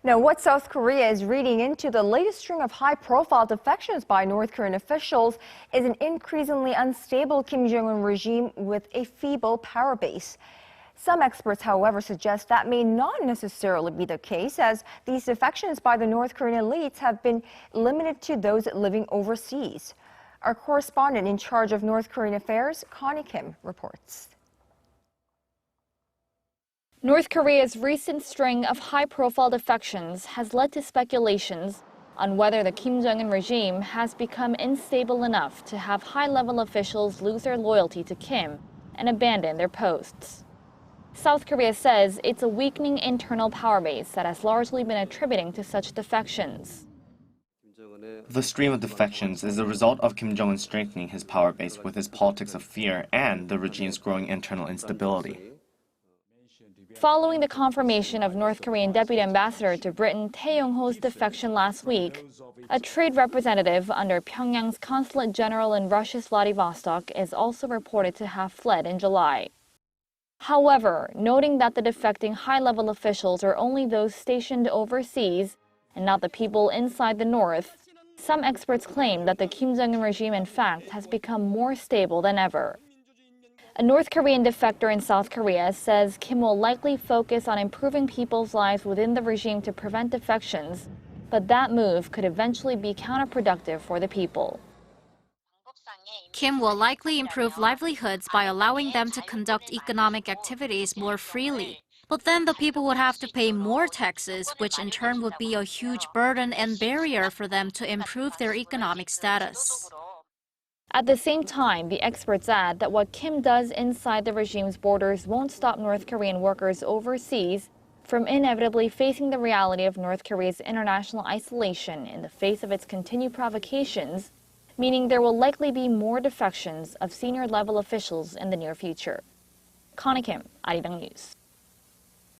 Now, what South Korea is reading into the latest string of high-profile defections by North Korean officials is an increasingly unstable Kim Jong-un regime with a feeble power base. Some experts, however, suggest that may not necessarily be the case, as these defections by the North Korean elites have been limited to those living overseas. Our correspondent in charge of North Korean affairs, Connie Kim, reports. North Korea's recent string of high-profile defections has led to speculations on whether the Kim Jong-un regime has become unstable enough to have high-level officials lose their loyalty to Kim and abandon their posts. South Korea says it's a weakening internal power base that has largely been attributing to such defections. The stream of defections is the result of Kim Jong-un strengthening his power base with his politics of fear and the regime's growing internal instability. Following the confirmation of North Korean Deputy Ambassador to Britain Tae Yong-ho's defection last week, a trade representative under Pyongyang's Consulate General in Russia's Vladivostok is also reported to have fled in July. However, noting that the defecting high-level officials are only those stationed overseas and not the people inside the north, some experts claim that the Kim Jong-un regime in fact has become more stable than ever. A North Korean defector in South Korea says Kim will likely focus on improving people's lives within the regime to prevent defections, but that move could eventually be counterproductive for the people. Kim will likely improve livelihoods by allowing them to conduct economic activities more freely. But then the people would have to pay more taxes, which in turn would be a huge burden and barrier for them to improve their economic status. At the same time, the experts add that what Kim does inside the regime's borders won't stop North Korean workers overseas from inevitably facing the reality of North Korea's international isolation in the face of its continued provocations, meaning there will likely be more defections of senior-level officials in the near future. Connie Kim, Arirang News.